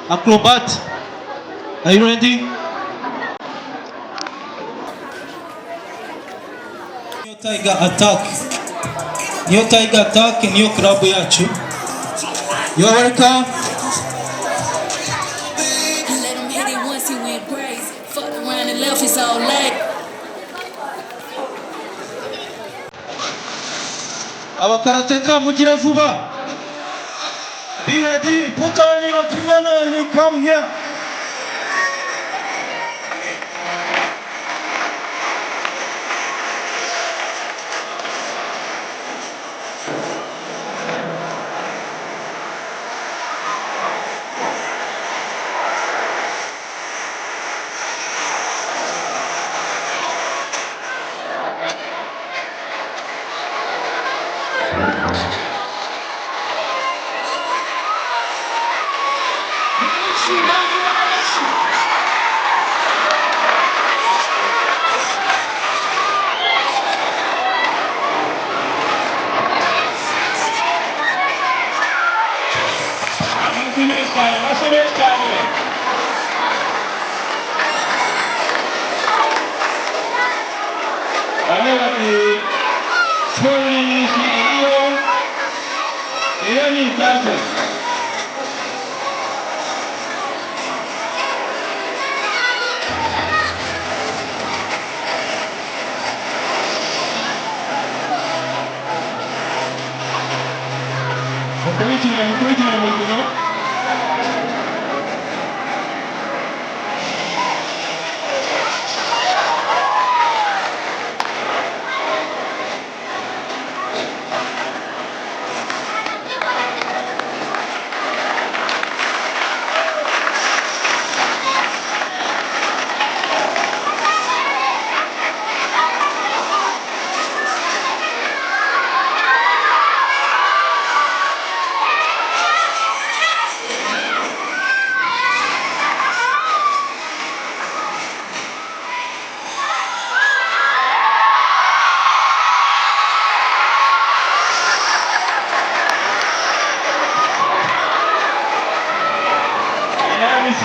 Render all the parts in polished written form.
Acrobat. Are you ready? New Tiger Attack. New Tiger Attack, new club yacu. You are welcome. Let him hit it once, he went crazy. Fucked around and left, it's all late. Abakarateka mugira vuba. Be ready. Put on your kimono and you come here.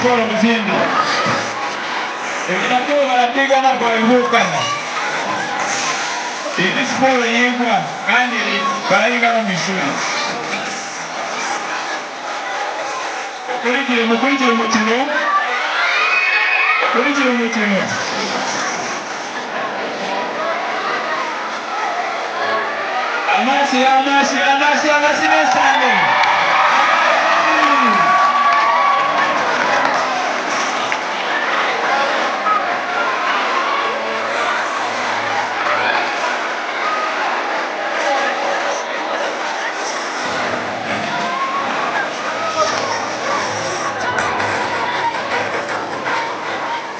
Skoro mzindi. Inakuwa wanapiga na kuibuka. Ini skoro yengwa kandi barayiga no misuri. Mukurikire umukino. Amasi mesane.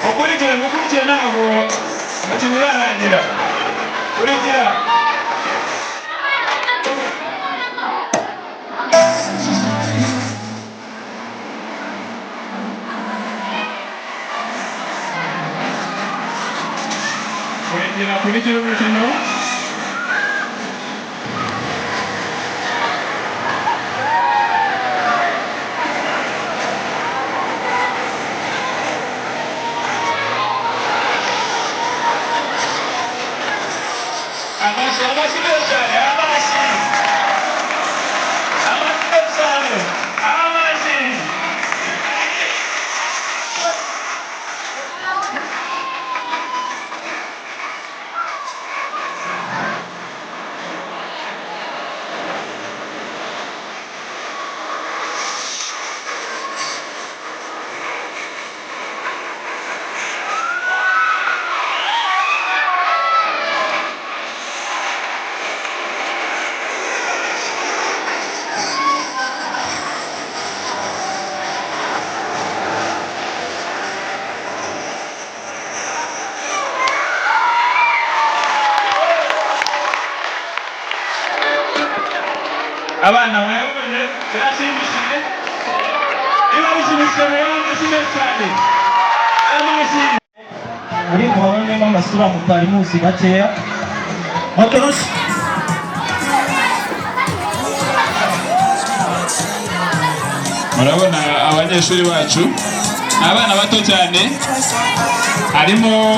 Mukurikire nabo umukino urarangira. Kurikira. Kurikira umukino. Abana wewe turashimishije. Iba bishimishije rero simesane. Amasi. Muri mwabone n'amasura mutari muzi gakeya. Motoroshi. Murabona abanye abanyeshuri bacu abana bato cyane harimo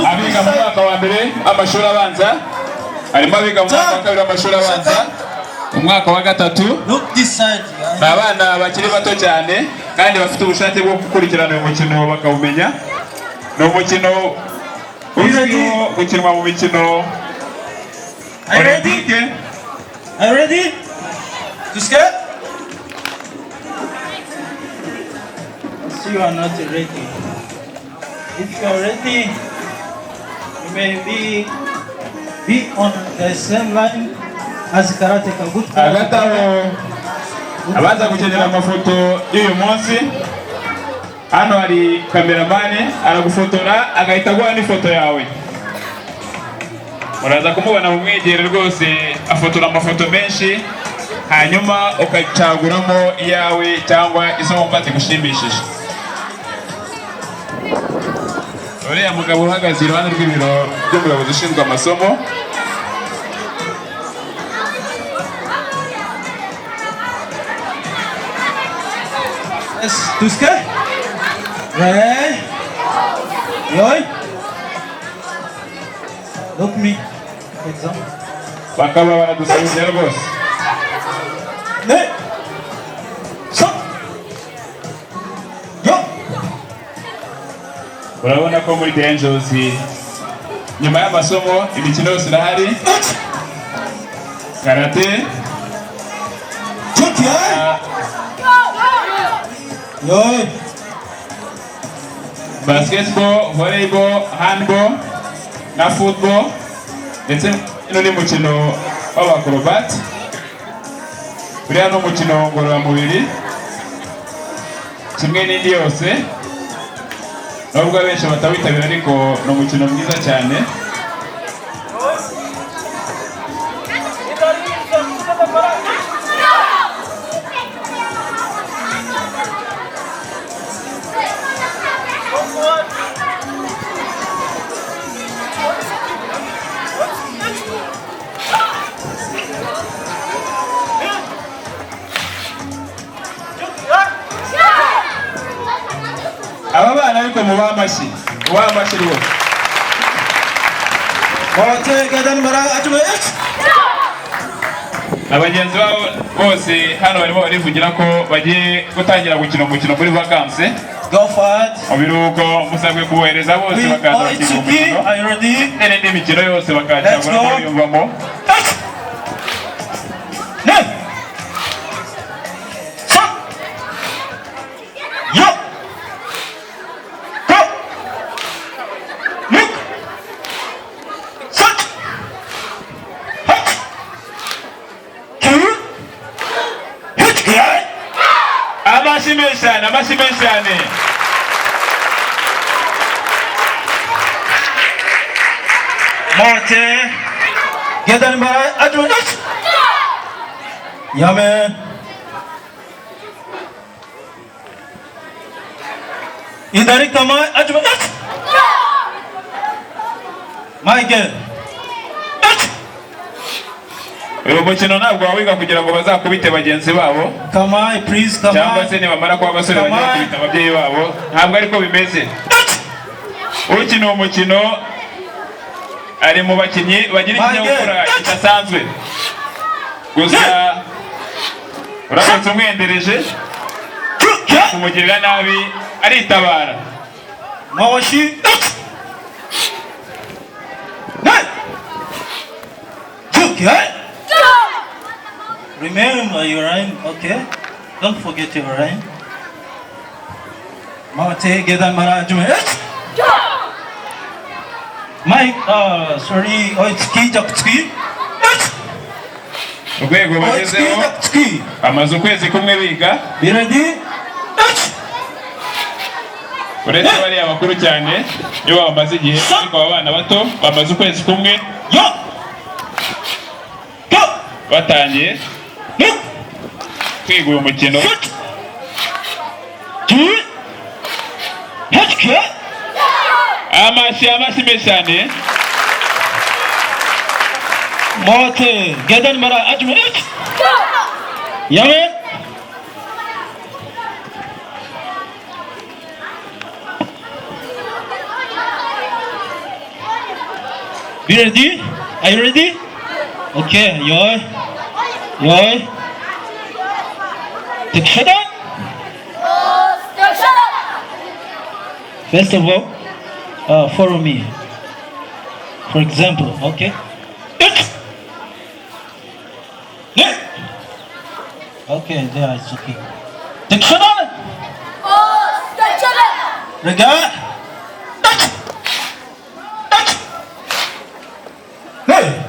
abiga mu mwaka wa mbere amashuri abanza harimo abiga mu mwaka wa kabiri amashuri abanza umwaka wa gatatu ni abana bakiri bato cyane kandi bafite ubushake bwo gukurikirana uyu mukino bakawumenya ni umukino uzwiho gukinwa mu mikino olympique. Are you ready? To skate? You are not ready. If you are ready, you may be on the same line as karateka. Good hagati aho abaza gukenera amafoto y'uyu munsi hano hari kameramani aragufotora agahita aguha n'ifoto yawe muraza kumubona mu mwegere rwose afotora amafoto menshi hanyuma ukacaguramo iyawe cyangwa izo wumva zigushimishije. Uriya mugabo uhagaze iruhande rw'ibiro by'umuyobozi ushinzwe amasomo Tuske? Ray? Yoy? Look me. Example. bakaba baradusabye rwose. Ne? Stop. Yo. Urabona ko muri The Angels nyuma y'amasomo imikino yose irahari karate Yoy. basketball, volleyball, handball na football ndetse n'undi mukino w'abacrobat uriya ni umukino ngororamubiri kimwe n'indi yose nubwo abenshi batawitabira ariko ni umukino mwiza cyane. Aba bana ariko mubaha amashyi rwose. Abagenzi babo bose hano barimo barivugira ko bagiye gutangira gukina umukino muri vacances. Go forward. Mu biruhuko musabwe kubohereza bose bakaza bakina umukino n'indi mikino yose bakacagura biyumvamo. Amashyi menshi cyane. Monte. Get on by Adrian. Yeah, man. Idari kama Adrian. Michael. Uyu mukino ntabwo wawiga kugira ngo bazakubite bagenzi babo. Come on, please, come on. Cyangwa se nibamara kuba abasore bagiye kubita ababyeyi babo. Ntabwo ariko bimeze. Ukina umukino ari mu bakinnyi bagira ikinyabupfura kidasanzwe. Gusa uramutse umwendereje kumugirira nabi aritabara. Mawashi. Remember your rhyme, okay? Don't forget your rhyme. Mate gedan management. Mike, sorry, oitski jakski. Urwego bagezeho amaze ukwezi kumwe biga. Be ready? Uretse bariya bakuru cyane iyo bamaze igihe ariko abana bato bamaze ukwezi kumwe batangiye kwiga uyu mukino. Amashyi menshi cyane. Mote gedan mara ajmet. Yamen. Be ready? Are you ready? Okay, yoy. Take shut up. First of all, follow me. For example, okay? Okay, there it's okay. Take shut up. Regard. Hey.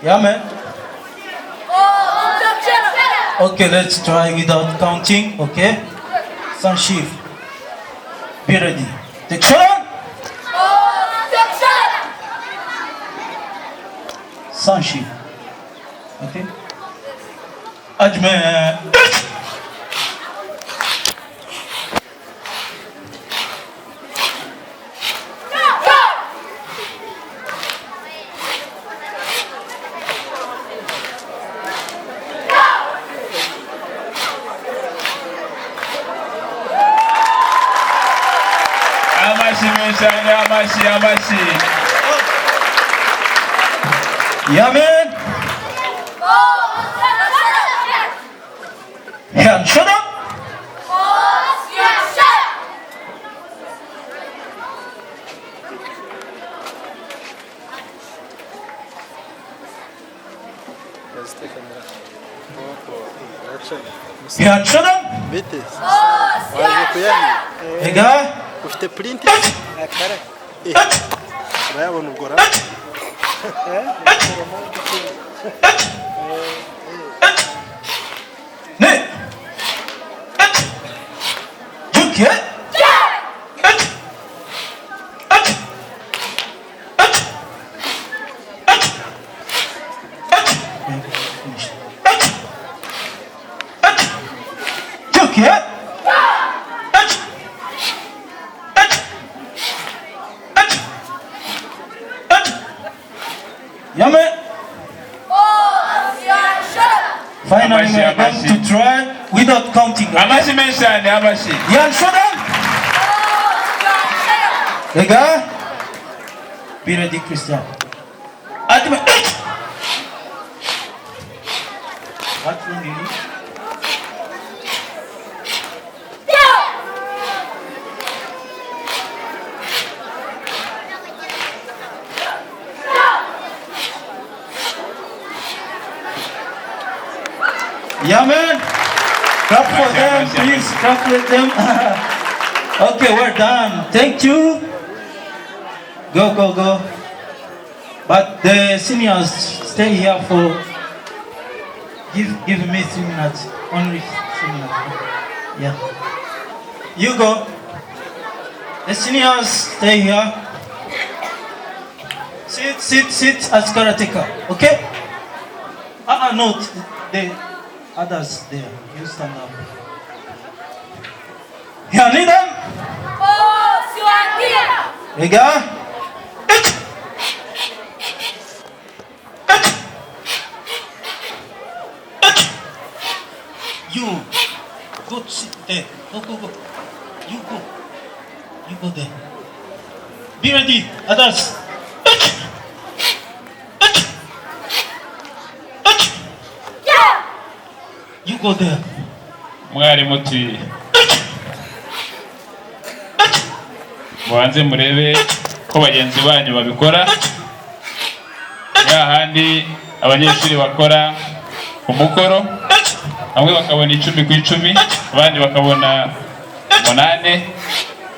Yeah, man. Okay, let's try without counting. Okay. Sun shift. Be ready. Take shot. Sun shift. Okay. Ajme. Amashi. Yeah, man. Yeah, shut up. Yeah, shut up. Bite. Waje kuyani. Ega. Ufite print? Akara. Bayabona ugora. Ne. Juke. Yame. Finally, we are going to try without counting. Amashi menshane, amashi. Yan Shodan. Lega. Be ready, Christian. Ultimate. What long you need? Yeah, man. Clap for them, please. Clap for them. Okay, we're done. Thank you. Go. But the seniors stay here for. Give me 3 minutes. Only 3 minutes. Yeah. You go. The seniors stay here. Sit as karateka. Okay? No. The others there. You stand up. You need them? Ega. You go sit there. Go. You go there. Be ready, others. You go there. Mwarimu ati mubanze murebe ko bagenzi banyu babikora, ya handi abanyeshuri bakora umukoro bamwe bakabona 10 ku 10, abandi bakabona 8,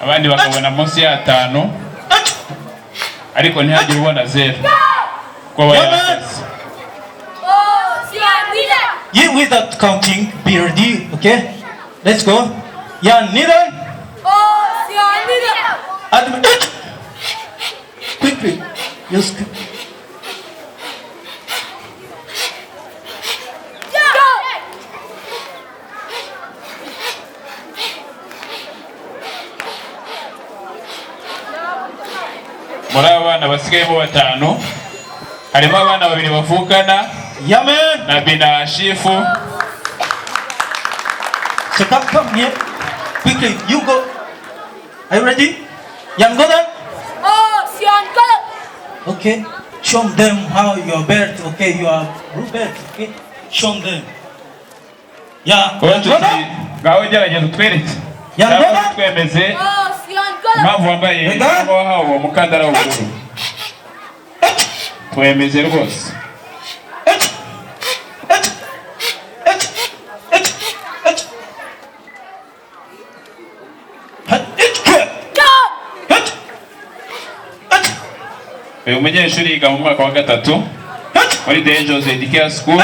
abandi bakabona munsi ya 5, ariko ntihagire ubona 0 ko bayakoze. You without counting, be ready, okay? Let's go. Yeah, neither. Yes. Muri abana basigayemo batanu harimo abana babiri bavukana Yamen. na Bina Shifu. So come here. Quickly, you go. Are you ready? Young brother? Oh, si uncle. Okay. Show them how your belt, okay, you are belt, okay? Show them. Yeah. Young brother? Gawe gerageza utwereke. Young brother? Twemeze Oh, si uncle. impamvu wambaye hawo umukandara w'ubururu. Twemeze rwose. Uyu munyeshuri yiga mu mwaka wa gatatu muri The Angels Education School.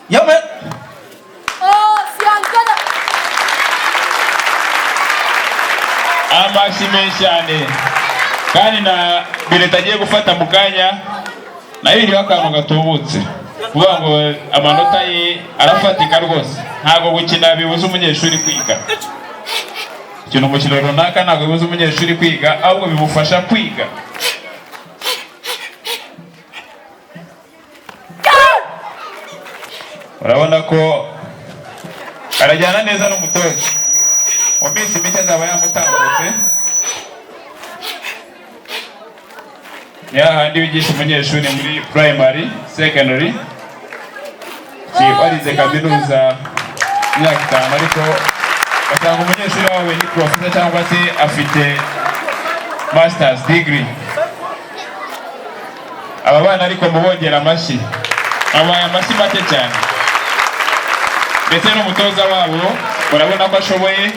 Yamen. Oh, si uncle. Amashyi menshi cyane kandi na Bireta agiye gufata mu kanya nayo iriho akantu gatubutse kuvuga ngo amanota ye arafatika rwose, ntabwo gukina bibuza umunyeshuri kwiga. Ikintu umukino runaka ntabwo bibuza umunyeshuri kwiga, ahubwo bimufasha kwiga. Urabona ko arajyana neza n'umutoza, mu minsi mike azaba yamutambutse. Handi wigisha umunyeshuri muri primary, secondary, warize kaminuza imyaka 5 ariko basanga umunyeshuri wawe ni professor cyangwa se afite masters degree. Aba bana ariko mubongera amashyi, abaye amashyi make cyane, ndetse n'umutoza wabo urabona ko ashoboye.